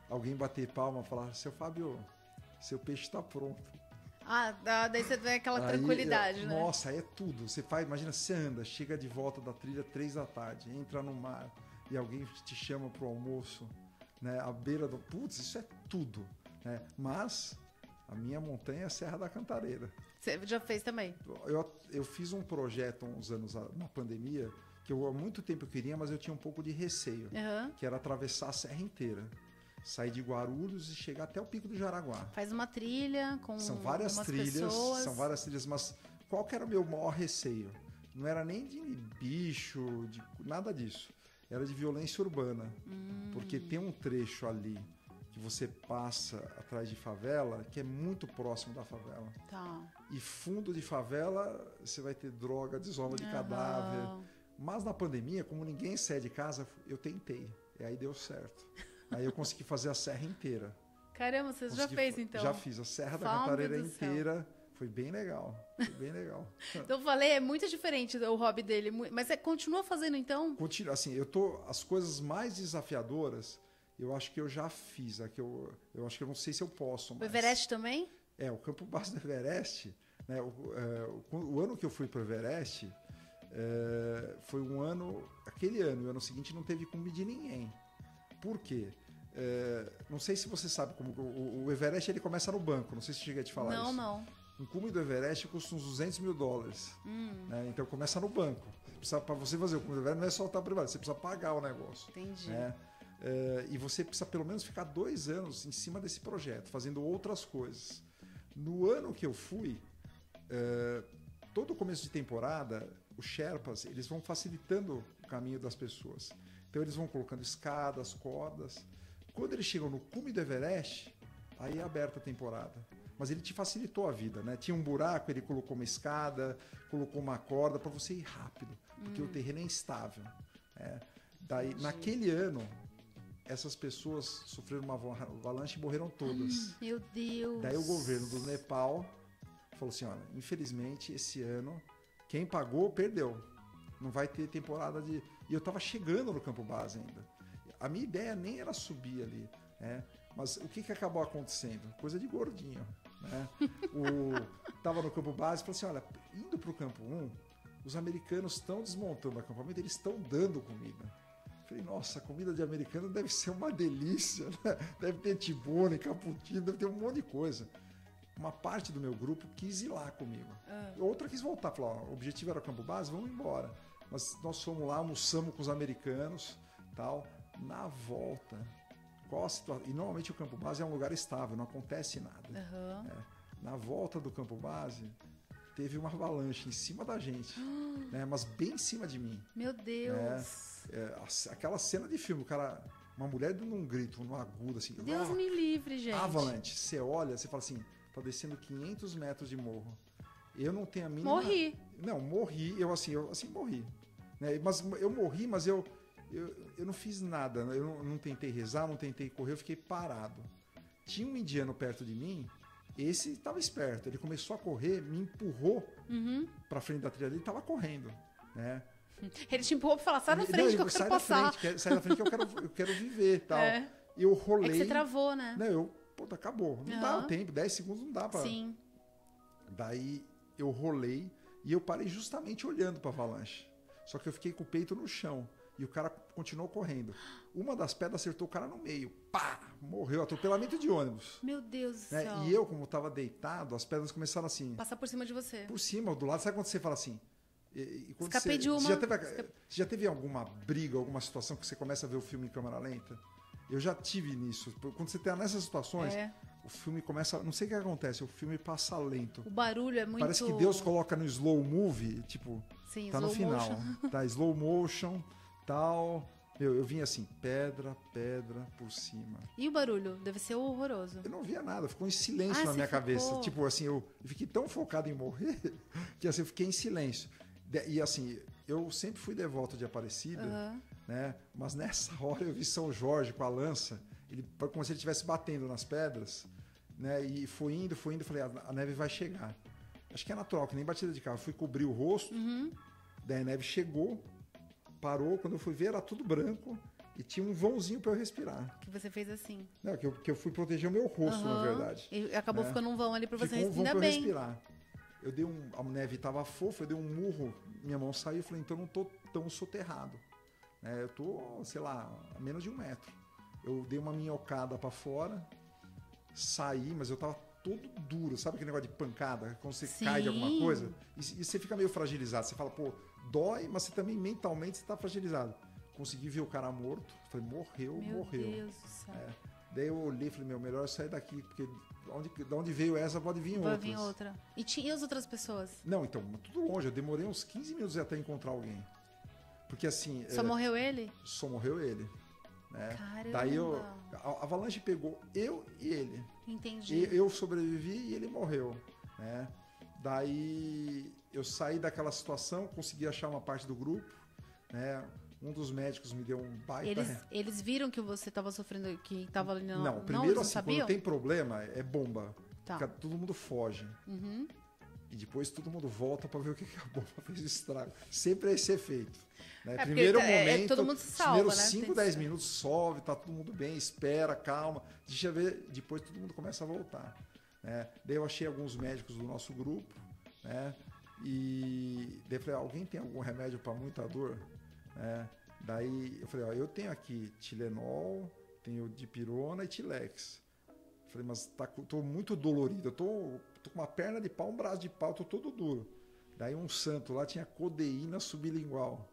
alguém bater palma e falar, seu Fábio, seu peixe está pronto. Daí você tem aquela tranquilidade, né? Nossa, aí é tudo. Você faz, imagina, você anda, chega de volta da trilha 3 da tarde, entra no mar e alguém te chama pro almoço, né? À beira do... Putz, isso é tudo. Mas a minha montanha é a Serra da Cantareira. Você já fez também? Eu fiz um projeto uns anos na pandemia que há muito tempo eu queria, mas eu tinha um pouco de receio, que era atravessar a serra inteira. Sair de Guarulhos e chegar até o Pico do Jaraguá. Faz uma trilha com São várias trilhas, pessoas. São várias trilhas, mas qual que era o meu maior receio? Não era nem de bicho, de nada disso. Era de violência urbana. Porque tem um trecho ali que você passa atrás de favela, que é muito próximo da favela. E fundo de favela, você vai ter droga, desova de cadáver. Mas na pandemia, como ninguém sai de casa, eu tentei. E aí deu certo. Aí eu consegui fazer a serra inteira. Caramba, você já fez então? Já fiz. A Serra da Cantareira inteira. Foi bem legal. Foi bem legal. Então eu falei, é muito diferente o hobby dele. Mas você continua fazendo então? Continua. Assim, as coisas mais desafiadoras, eu acho que eu já fiz. Eu acho que eu não sei se eu posso mais. O Everest também? O campo base do Everest, né, o ano que eu fui para o Everest, foi um ano... Aquele ano e o ano seguinte não teve cume de ninguém. Por quê? Não sei se você sabe como o Everest ele começa no banco, não sei se cheguei a te falar isso. Não. Um cume do Everest custa uns $200 mil, né? Então começa no banco. Para você fazer o cume do Everest não é soltar privado, você precisa pagar o negócio. Entendi. Né? e você precisa pelo menos ficar 2 anos em cima desse projeto, fazendo outras coisas. No ano que eu fui, todo começo de temporada, os Sherpas, eles vão facilitando o caminho das pessoas. Então eles vão colocando escadas, cordas. Quando eles chegam no cume do Everest, aí é aberta a temporada. Mas ele te facilitou a vida, né? Tinha um buraco, ele colocou uma escada, colocou uma corda para você ir rápido, porque o terreno é instável. Daí, naquele ano, essas pessoas sofreram uma avalanche e morreram todas. Meu Deus! Daí o governo do Nepal falou assim, olha, infelizmente esse ano quem pagou perdeu. Não vai ter temporada de... E eu estava chegando no campo base ainda. A minha ideia nem era subir ali, né? Mas o que acabou acontecendo? Coisa de gordinho, né? Tava no campo base e falou assim, olha, indo para o campo 1, os americanos estão desmontando o acampamento, eles estão dando comida. Falei, nossa, a comida de americano deve ser uma delícia, né? Deve ter tibone, cappuccino, deve ter um monte de coisa. Uma parte do meu grupo quis ir lá comigo. Outra quis voltar, falou, ó, o objetivo era o campo base, vamos embora. Mas nós fomos lá, almoçamos com os americanos, tal. Na volta, qual a situação? E normalmente o campo base é um lugar estável, não acontece nada. Na volta do campo base, teve uma avalanche em cima da gente, né? Mas bem em cima de mim. Meu Deus! Aquela cena de filme, o cara, uma mulher dando um grito, um agudo assim. Deus me livre, gente. Avalanche. Você olha, você fala assim, tá descendo 500 metros de morro. Eu não tenho a mínima... Morri. Não, morri. Eu morri. Né? Mas eu morri, mas eu não fiz nada. Eu não tentei rezar, não tentei correr, eu fiquei parado. Tinha um indiano perto de mim, esse estava esperto. Ele começou a correr, me empurrou pra frente da trilha dele e tava correndo. Né? Ele te empurrou pra falar, sai da frente que eu quero passar. Sai da frente que eu quero viver e tal. E eu rolei. É que você travou, né? Não, puta, acabou. Não dá o tempo, 10 segundos não dá pra... Sim. Daí eu rolei e eu parei justamente olhando pra avalanche. Só que eu fiquei com o peito no chão. E o cara continuou correndo. Uma das pedras acertou o cara no meio. Pá! Morreu. Atropelamento de ônibus. Meu Deus do né? céu. E eu, como estava deitado, as pedras começaram assim... Passar por cima de você. Por cima, do lado. Sabe quando você fala assim... Escapei de uma... Você já teve alguma briga, alguma situação que você começa a ver o filme em câmera lenta? Eu já tive nisso. Quando você está nessas situações, o filme começa... Não sei o que acontece, o filme passa lento. O barulho é muito... Parece que Deus coloca no slow movie, tipo... Sim, tá no final. Tá slow motion, tal... Eu vinha assim, pedra por cima. E o barulho? Deve ser horroroso. Eu não via nada, ficou em silêncio na minha cabeça. Tipo assim, eu fiquei tão focado em morrer que assim, eu fiquei em silêncio. E assim, eu sempre fui devoto de Aparecida, né? Mas nessa hora eu vi São Jorge com a lança, ele como se ele estivesse batendo nas pedras, né? E foi indo, falei, a neve vai chegar. Acho que é natural, que nem batida de carro. Eu fui cobrir o rosto, daí a neve chegou, parou, quando eu fui ver era tudo branco e tinha um vãozinho para eu respirar. Que você fez assim. Não, que eu fui proteger o meu rosto, na verdade. E acabou ficando um vão ali para você respirar. Ainda bem. Respirar. Eu dei a neve estava fofa, eu dei um murro, minha mão saiu, eu falei, então eu não tô tão soterrado. Eu tô, sei lá, a menos de 1 metro. Eu dei uma minhocada para fora, saí, mas eu tava todo duro, sabe aquele negócio de pancada, quando você cai de alguma coisa, e você fica meio fragilizado, você fala, pô, dói, mas você também mentalmente você tá fragilizado. Consegui ver o cara morto, falei, morreu. Meu Deus do céu. Daí eu olhei e falei, melhor eu sair daqui, porque de onde veio essa pode vir outras. Pode vir outra. E as outras pessoas? Não, então, tudo longe, eu demorei uns 15 minutos até encontrar alguém. Porque assim... Só morreu ele? Só morreu ele. Né? Caramba. Daí a avalanche pegou eu e ele. Entendi. Eu sobrevivi e ele morreu. Né? Daí eu saí daquela situação, consegui achar uma parte do grupo. Né? Um dos médicos me deu um baita... Eles viram que você estava sofrendo, que estava ali no... Não, primeiro assim, quando tem problema, é bomba. Tá. Todo mundo foge. E depois todo mundo volta para ver o que a bomba fez o estrago. Sempre é esse efeito. Né? Primeiro momento, todo mundo se salva, primeiros né? 5, 10 minutos sobe, tá todo mundo bem, espera, calma. Deixa eu ver, depois todo mundo começa a voltar. Né? Daí eu achei alguns médicos do nosso grupo, né? E daí eu falei, alguém tem algum remédio para muita dor? Daí eu falei, eu tenho aqui Tilenol, tenho Dipirona e Tilex. Falei, mas tô muito dolorido, eu tô com uma perna de pau, um braço de pau, tô todo duro. Daí um santo lá tinha codeína sublingual,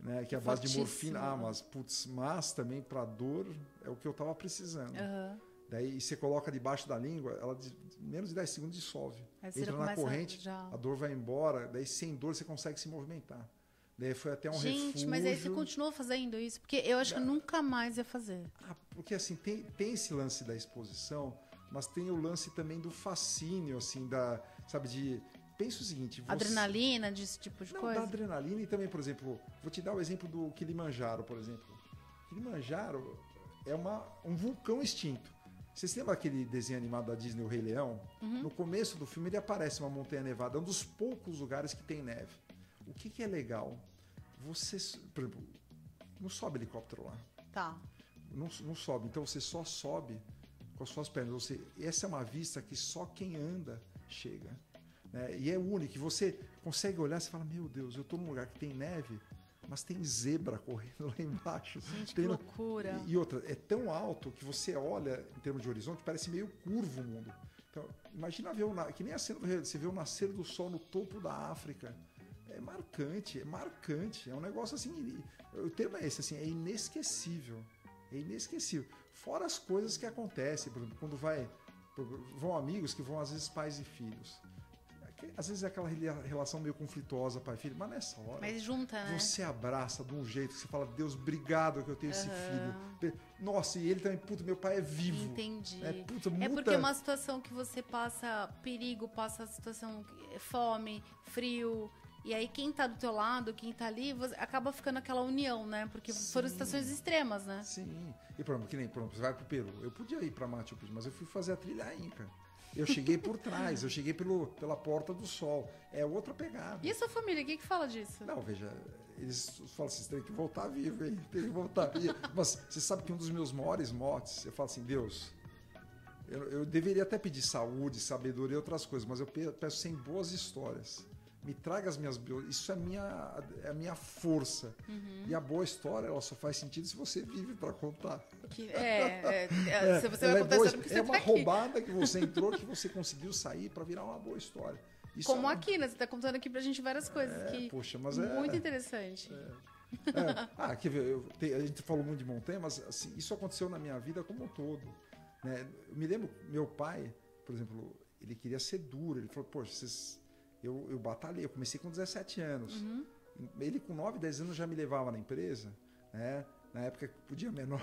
né? Que é a base de Fortíssimo. morfina. Mas também para dor é o que eu estava precisando. Daí você coloca debaixo da língua, ela menos de 10 segundos dissolve. Aí você Entra já na começa corrente, já... a dor vai embora, daí sem dor você consegue se movimentar. Daí foi até um refúgio. Gente, mas aí você continuou fazendo isso? Porque eu acho que nunca mais ia fazer. Porque assim, tem esse lance da exposição, mas tem o lance também do fascínio, assim, sabe, pensa o seguinte... Adrenalina, desse tipo de coisa? Da adrenalina e também, por exemplo, vou te dar o exemplo do Kilimanjaro, por exemplo. Kilimanjaro é um vulcão extinto. Você se lembra aquele desenho animado da Disney, O Rei Leão? No começo do filme ele aparece uma montanha nevada, é um dos poucos lugares que tem neve. O que é legal? Você, por exemplo, não sobe helicóptero lá. Tá. Não sobe, então você só sobe com as suas pernas. Essa é uma vista que só quem anda chega. Né? E é único, você consegue olhar e fala, meu Deus, eu estou num lugar que tem neve, mas tem zebra correndo lá embaixo. Gente, que loucura. E outra, é tão alto que você olha, em termos de horizonte, parece meio curvo o mundo. Então, imagina ver que nem você vê o nascer do sol no topo da África. É marcante. É um negócio assim, o termo é esse, assim, é inesquecível. É inesquecível. Fora as coisas que acontecem, por exemplo, quando vão amigos que vão, às vezes, pais e filhos. Às vezes é aquela relação meio conflituosa pai e filho, mas nessa hora... Mas junta, né? Você abraça de um jeito que você fala, Deus, obrigado que eu tenho esse filho. Nossa, e ele também, puta, meu pai é vivo. Entendi. Puta, é porque é uma situação que você passa perigo, passa a situação fome, frio... E aí quem tá do teu lado, quem tá ali, acaba ficando aquela união, né? Porque foram situações extremas, né? Sim. E por exemplo, você vai pro Peru. Eu podia ir pra Machu Picchu, mas eu fui fazer a trilha Inca. Eu cheguei por trás, eu cheguei pela Porta do Sol. É outra pegada. E a sua família, o que fala disso? Não, veja, eles falam assim, você tem que voltar vivo, hein? Tem que voltar vivo. Mas você sabe que um dos meus maiores motes, eu falo assim, Deus, eu deveria até pedir saúde, sabedoria e outras coisas, mas eu peço sem boas histórias. Me traga as minhas... Isso é a minha força. E a boa história, ela só faz sentido se você vive para contar. Se você vai contar porque você é uma tá aqui. roubada que você entrou, que você conseguiu sair para virar uma boa história. Isso como aqui, né? Você está contando aqui pra gente várias coisas. Poxa, mas muito interessante. Quer ver, a gente falou muito de montanha, mas assim, isso aconteceu na minha vida como um todo. Né? Eu me lembro, meu pai, por exemplo, ele queria ser duro. Ele falou, poxa, eu batalhei, eu comecei com 17 anos. Ele com 9, 10 anos já me levava na empresa, né? Na época que podia menor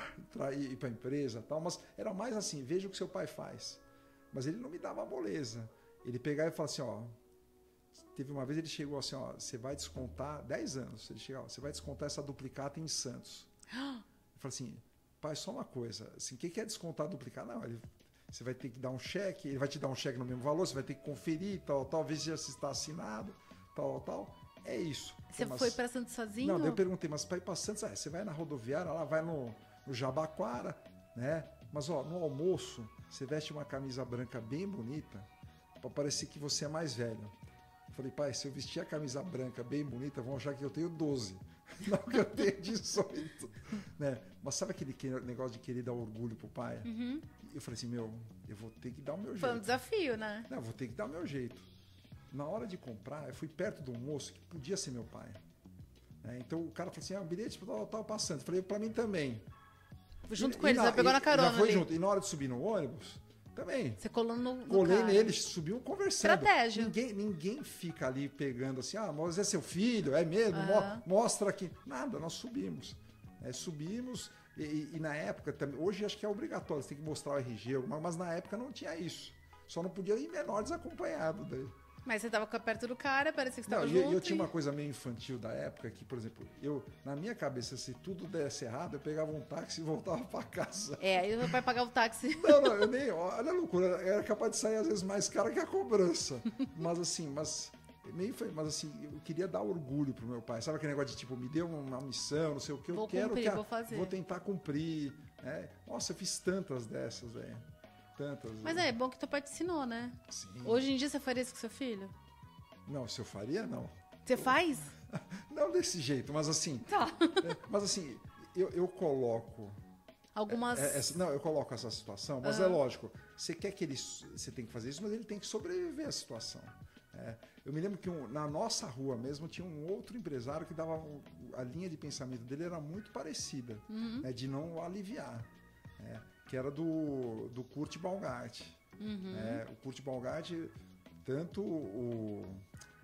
ir para a empresa e tal, mas era mais assim, veja o que seu pai faz. Mas ele não me dava moleza. Ele pegava e falava assim, ó, teve uma vez ele chegou assim, ó, você vai descontar, 10 anos, ele chegou, ó, você vai descontar essa duplicata em Santos. Eu falei assim, pai, só uma coisa, assim, o que é descontar duplicata? Não, você vai ter que dar um cheque, ele vai te dar um cheque no mesmo valor, você vai ter que conferir, talvez já se está assinado, tal. É isso. Você foi para Santos sozinho? Não, daí eu perguntei, mas para ir para Santos, você vai na rodoviária, lá vai no Jabaquara, né? Mas ó, no almoço, você veste uma camisa branca bem bonita, para parecer que você é mais velho. Eu falei, pai, se eu vestir a camisa branca bem bonita, vão achar que eu tenho 12. Não que eu tenho 18. Né? Mas sabe aquele negócio de querer dar orgulho pro pai? Eu falei assim, eu vou ter que dar o meu jeito. Foi um desafio, né? Não, eu vou ter que dar o meu jeito. Na hora de comprar, eu fui perto de um moço que podia ser meu pai. Né? Então o cara falou assim, o bilhete tal passando. Eu falei, pra mim também. Junto com ele, você pegou na carona já foi ali. junto. E na hora de subir no ônibus, também. Você colou no Colei cara. nele, subiu conversando. Estratégia. Ninguém fica ali pegando assim, mas é seu filho, é mesmo, mostra aqui. Nada, nós subimos. Subimos e na época, também, hoje acho que é obrigatório, você tem que mostrar o RG, mas na época não tinha isso. Só não podia ir menor desacompanhado daí. Mas você estava perto do cara, parecia que você estava junto. Eu tinha uma coisa meio infantil da época que, por exemplo, na minha cabeça, se tudo desse errado, eu pegava um táxi e voltava para casa. Aí o meu pai pagava o táxi. Não, eu nem... Olha a loucura, era capaz de sair às vezes mais caro que a cobrança. Mas assim, eu queria dar orgulho pro meu pai. Sabe aquele negócio de tipo, me deu uma missão, não sei o que, vou cumprir, vou fazer. Vou tentar cumprir. Nossa, eu fiz tantas dessas, velho. Mas é bom que teu pai te ensinou, né? Sim. Hoje em dia você faria isso com seu filho? Não, se eu faria, não. Você faz? Não desse jeito, mas assim... Tá. Mas assim, eu coloco... Algumas... eu coloco essa situação, mas é lógico, você quer que você tem que fazer isso, mas ele tem que sobreviver à situação. Eu me lembro que na nossa rua mesmo tinha um outro empresário que dava... A linha de pensamento dele era muito parecida, né, de não aliviar. Que era do Kurt Balgart. O Kurt Balgart, tanto o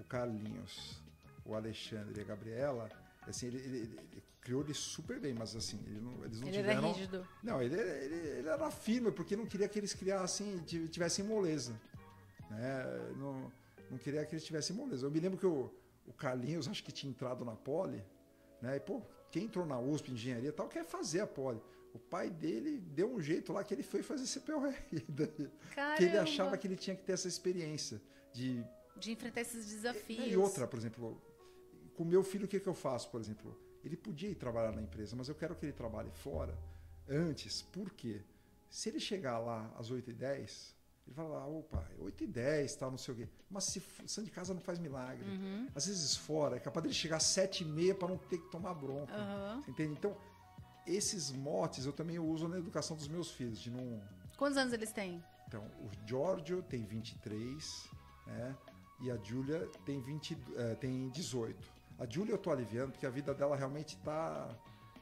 Carlinhos, o Alexandre e a Gabriela, assim, ele criou ele super bem, mas assim, eles não tiveram... Ele era rígido. Não, ele era firme, porque não queria que eles criassem, tivessem moleza. Né? Não queria que eles tivessem moleza. Eu me lembro que o Carlinhos, acho que tinha entrado na Poli, né? E, pô, quem entrou na USP, engenharia e tal, quer fazer a Poli. O pai dele deu um jeito lá que ele foi fazer CPOR. Que ele achava que ele tinha que ter essa experiência de enfrentar esses desafios. E outra, por exemplo, com o meu filho, o que eu faço, por exemplo? Ele podia ir trabalhar na empresa, mas eu quero que ele trabalhe fora antes. Por quê? Se ele chegar lá às 8h10, ele vai lá, opa, 8h10, tal, não sei o quê. Mas se saindo de casa não faz milagre. Às vezes fora, é capaz dele chegar às 7h30 para não ter que tomar bronca. Você entende? Então, esses motes eu também uso na educação dos meus filhos. De não... Quantos anos eles têm? Então, o Giorgio tem 23, né? E a Júlia tem 18. A Júlia eu tô aliviando porque a vida dela realmente está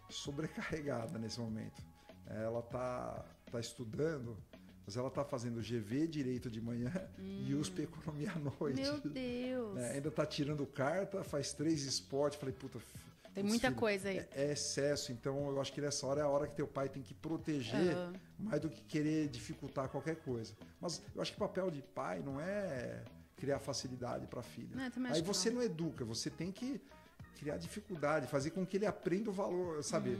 sobrecarregada nesse momento. Ela tá estudando, mas ela tá fazendo GV Direito de manhã e USP Economia à noite. Meu Deus! Ainda tá tirando carta, faz 3 esportes. Falei, puta... Tem muita coisa aí. É excesso, então eu acho que nessa hora é a hora que teu pai tem que proteger mais do que querer dificultar qualquer coisa. Mas eu acho que o papel de pai não é criar facilidade para a filha. Aí você não educa, você tem que criar dificuldade, fazer com que ele aprenda o valor, sabe?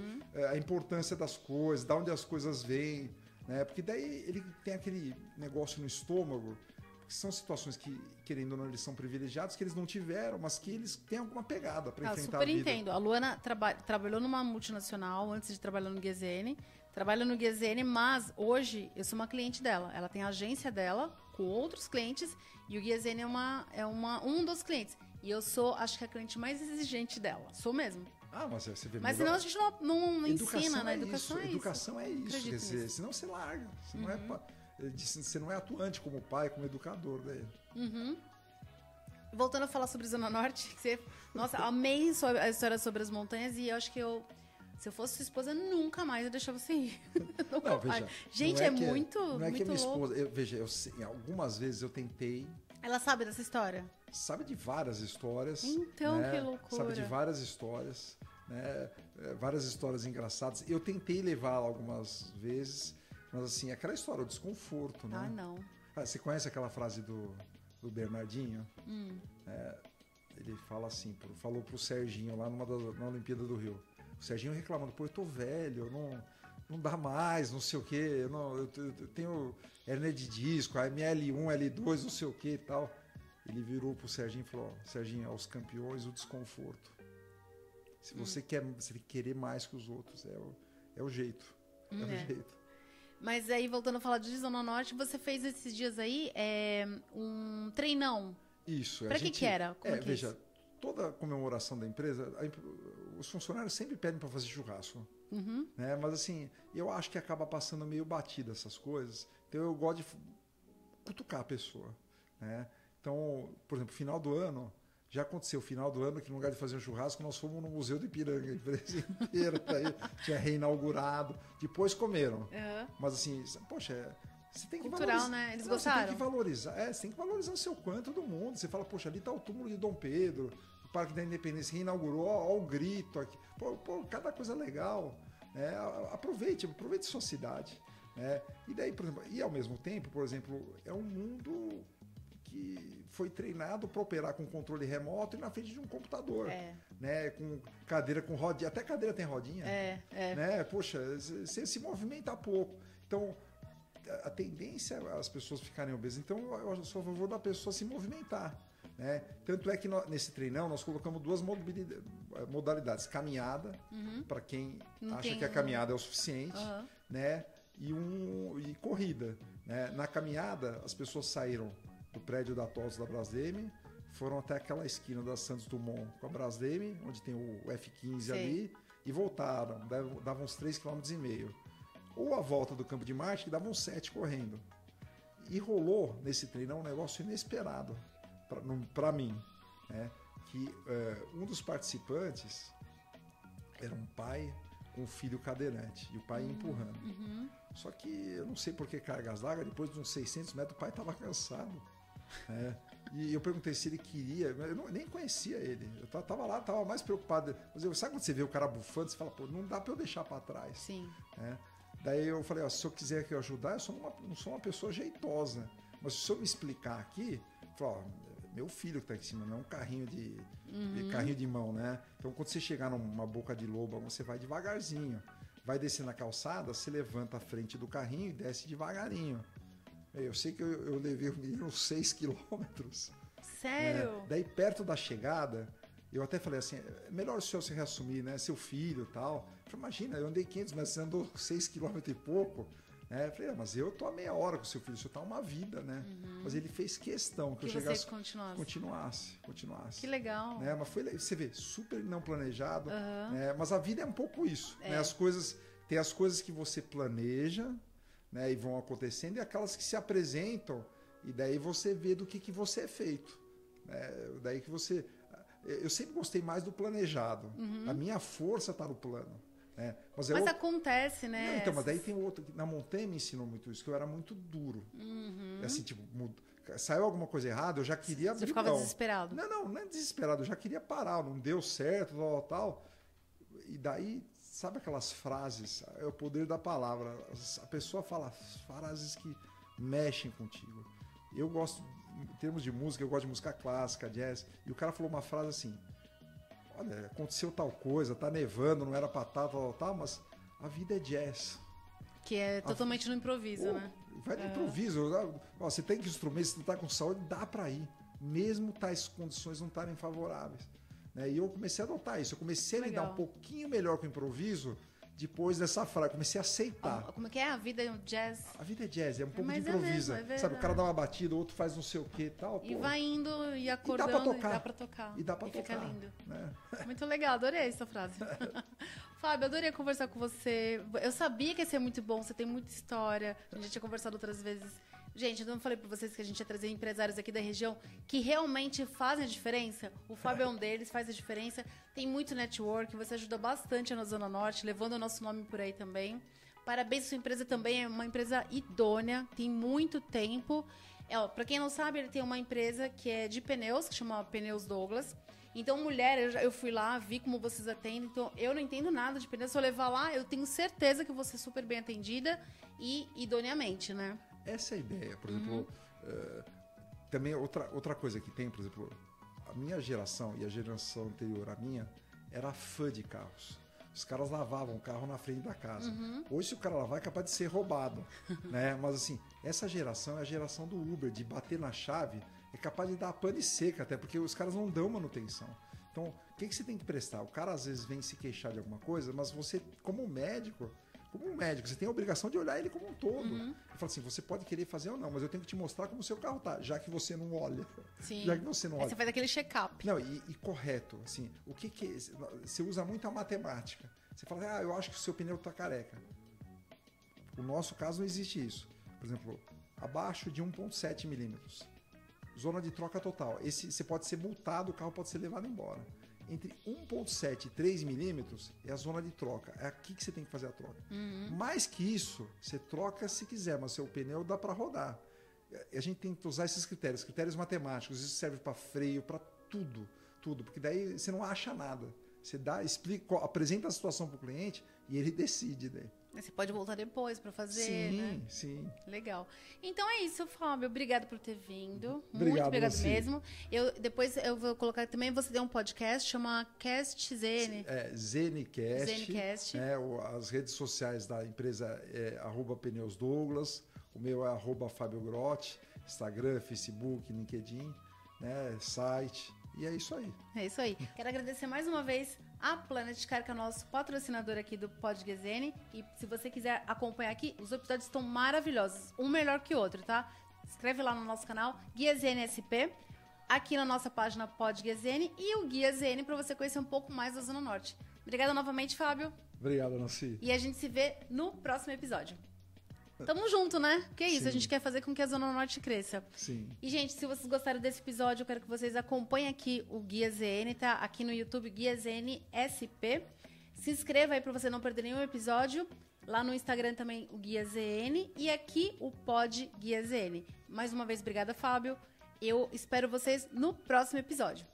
A importância das coisas, de onde as coisas vêm, né? Porque daí ele tem aquele negócio no estômago, que são situações que, querendo ou não, eles são privilegiados, que eles não tiveram, mas que eles têm alguma pegada para enfrentar a vida. Super entendo. A Luana trabalhou numa multinacional antes de trabalhar no Guezene. Trabalha no Guezene, mas hoje eu sou uma cliente dela. Ela tem a agência dela com outros clientes e o Guezene é um dos clientes. E eu sou, acho que a cliente mais exigente dela. Sou mesmo. Mas você vê. Mas senão a gente não ensina, né? Educação é isso. Educação é isso. Quer dizer, senão você larga. Você não é atuante como pai, como educador. Né? Voltando a falar sobre Zona Norte, nossa, amei a história sobre as montanhas e eu acho que se eu fosse sua esposa, nunca mais eu deixava você ir. Nunca mais. Gente, muito louco. Não é que a minha esposa... algumas vezes eu tentei... Ela sabe dessa história? Sabe de várias histórias. Então, né? Que loucura. Sabe de várias histórias, né? Várias histórias engraçadas. Eu tentei levá-la algumas vezes, mas assim, aquela história, o desconforto, né? Não. Você conhece aquela frase do Bernardinho? Ele fala assim, falou pro Serginho lá na Olimpíada do Rio. O Serginho reclamando, pô, eu tô velho, não dá mais, não sei o quê, eu tenho hernia de disco, ML1, L2, não sei o quê e tal. Ele virou pro Serginho e falou, Serginho, aos campeões o desconforto. Se você querer mais que os outros, é o jeito. É o jeito. Mas aí, voltando a falar de Zona Norte, você fez esses dias aí um treinão. Isso. Pra que era? Veja, toda comemoração da empresa, os funcionários sempre pedem para fazer churrasco. Né? Mas assim, eu acho que acaba passando meio batido essas coisas. Então eu gosto de cutucar a pessoa. Né? Então, por exemplo, final do ano, já aconteceu final do ano que no lugar de fazer um churrasco, nós fomos no Museu do Ipiranga, a empresa inteira tinha reinaugurado. Depois comeram. Mas assim, poxa, você tem que cultural, né? Eles gostaram. Você tem que valorizar. Você tem que valorizar o seu canto do mundo. Você fala, poxa, ali está o túmulo de Dom Pedro, o Parque da Independência reinaugurou, ó o grito aqui. Pô, cada coisa legal. Aproveite sua cidade. E daí, por exemplo, e ao mesmo tempo, por exemplo, é um mundo que foi treinado para operar com controle remoto e na frente de um computador. Né? Com cadeira com rodinha. Até cadeira tem rodinha. Né? Poxa, você se movimenta pouco. Então, a tendência é as pessoas ficarem obesas. Então, eu sou a favor da pessoa se movimentar. Né? Tanto é que nesse treinão nós colocamos 2 modalidades. Caminhada, para quem acha que a caminhada é o suficiente, né? E corrida. Né? Na caminhada, as pessoas saíram do prédio da TOS da Braskem, foram até aquela esquina da Santos Dumont com a Braskem, onde tem o F15 ali, e voltaram. Davam uns 3,5 km. Ou a volta do Campo de Marte, que davam 7 correndo. E rolou nesse treinão um negócio inesperado. para mim, né? Que um dos participantes era um pai com um filho cadeirante e o pai empurrando. Só que eu não sei por que cargas largas, depois de uns 600 metros o pai estava cansado. Né? E eu perguntei se ele queria, eu nem conhecia ele, eu tava lá, tava mais preocupado. Mas sabe quando você vê o cara bufando, você fala, pô, não dá para eu deixar para trás. Sim. Né? Daí eu falei, ó, se eu quiser que eu ajudar, não sou uma pessoa jeitosa, mas se eu me explicar aqui, eu falo, ó, meu filho que tá aqui em cima, não é um carrinho de carrinho de mão, né? Então quando você chegar numa boca de loba, você vai devagarzinho. Vai descer na calçada, você levanta a frente do carrinho e desce devagarinho. Eu sei que eu levei o menino uns 6 quilômetros. Sério? Daí perto da chegada, eu até falei assim, é melhor o senhor se reassumir, né? Seu filho e tal. Eu falei, imagina, eu andei 500, mas você andou 6 quilômetros e pouco. Eu falei, mas eu tô a meia hora com o seu filho, isso tá uma vida, né? Mas ele fez questão que eu chegasse, continuasse. Que legal. Né? Mas foi, você vê, super não planejado, né? Mas a vida é um pouco isso, né? Tem as coisas que você planeja, né? E vão acontecendo, e aquelas que se apresentam, e daí você vê do que você é feito, né? Daí que você... Eu sempre gostei mais do planejado. A minha força tá no plano. Mas acontece, né? Não, então, mas daí tem outro. Na montanha me ensinou muito isso, que eu era muito duro. Assim, tipo, saiu alguma coisa errada, eu já queria abrir. Você ficava desesperado? Não é desesperado, eu já queria parar, não deu certo, tal. E daí, sabe aquelas frases? É o poder da palavra. A pessoa fala frases que mexem contigo. Eu gosto, em termos de música, eu gosto de música clássica, jazz. E o cara falou uma frase assim: olha, aconteceu tal coisa, tá nevando, não era pra tal, mas a vida é jazz. Que é totalmente no improviso, né? Vai no improviso. Você tem que instrumento, se tu tá com saúde, dá pra ir. Mesmo tais condições não estarem favoráveis. Né? E eu comecei a adotar isso. Eu comecei a lidar um pouquinho melhor com o improviso depois dessa frase. Comecei a aceitar. Como é que é? A vida é um jazz? A vida é jazz, é um pouco de improvisa. É sabe, o cara dá uma batida, o outro faz não sei o que e tal. E vai indo e acordando e dá pra tocar. E dá pra tocar. Fica lindo. Né? Muito legal, adorei essa frase. Fábio, adorei conversar com você. Eu sabia que ia ser muito bom, você tem muita história. A gente já tinha conversado outras vezes. Gente, eu não falei pra vocês que a gente ia trazer empresários aqui da região que realmente fazem a diferença? O Fábio é um deles, faz a diferença. Tem muito network, você ajuda bastante na Zona Norte, levando o nosso nome por aí também. Parabéns, sua empresa também é uma empresa idônea, tem muito tempo. Pra quem não sabe, ele tem uma empresa que é de pneus, que chama Pneus Douglas. Então, mulher, eu fui lá, vi como vocês atendem. Então, eu não entendo nada de pneus. Se eu levar lá, eu tenho certeza que eu vou ser super bem atendida e idoneamente, né? Essa é a ideia. Por exemplo, também outra coisa que tem, por exemplo, a minha geração e a geração anterior à minha era fã de carros. Os caras lavavam o carro na frente da casa. Hoje, se o cara lavar, é capaz de ser roubado. Né? Mas assim, essa geração é a geração do Uber, de bater na chave, é capaz de dar pane seca, até porque os caras não dão manutenção. Então, o que você tem que prestar? O cara às vezes vem se queixar de alguma coisa, mas você, como médico, você tem a obrigação de olhar ele como um todo. Eu falo assim, você pode querer fazer ou não, mas eu tenho que te mostrar como o seu carro tá, já que você não olha. Sim. Já que você não olha. Aí você faz aquele check-up. Não, e correto. Assim, o que você usa muito a matemática. Você fala, eu acho que o seu pneu tá careca. No nosso caso não existe isso. Por exemplo, abaixo de 1,7 milímetros. Zona de troca total. Você pode ser multado, o carro pode ser levado embora. Entre 1,7 e 3 milímetros é a zona de troca. É aqui que você tem que fazer a troca. Mais que isso, você troca se quiser, mas seu pneu dá para rodar. A gente tem que usar esses critérios matemáticos. Isso serve para freio, para tudo. Porque daí você não acha nada. Você explica, apresenta a situação para o cliente e ele decide daí. Você pode voltar depois para fazer, sim, né? Sim. Legal. Então é isso, Fábio. Obrigado por ter vindo. Obrigado, muito obrigado você. mesmo. Depois eu vou colocar também, você tem um podcast, chama Cast Zene. Zencast. As redes sociais da empresa é @pneusdouglas. O meu é @Fábio Grotti. Instagram, Facebook, LinkedIn, né, site. E é isso aí. É isso aí. Quero agradecer mais uma vez a Planet Car, que é o nosso patrocinador aqui do Pod Guezene. E se você quiser acompanhar aqui, os episódios estão maravilhosos. Um melhor que o outro, tá? Escreve lá no nosso canal, Guezene SP. Aqui na nossa página Pod Guezene e o Guia Zene para você conhecer um pouco mais da Zona Norte. Obrigada novamente, Fábio. Obrigado, Nancy. E a gente se vê no próximo episódio. Tamo junto, né? Porque é isso, Sim. a gente quer fazer com que a Zona Norte cresça. Sim. E, gente, se vocês gostaram desse episódio, eu quero que vocês acompanhem aqui o Guia ZN, tá? Aqui no YouTube, Guia ZN SP. Se inscreva aí pra você não perder nenhum episódio. Lá no Instagram também, o Guia ZN. E aqui, o Pod Guia ZN. Mais uma vez, obrigada, Fábio. Eu espero vocês no próximo episódio.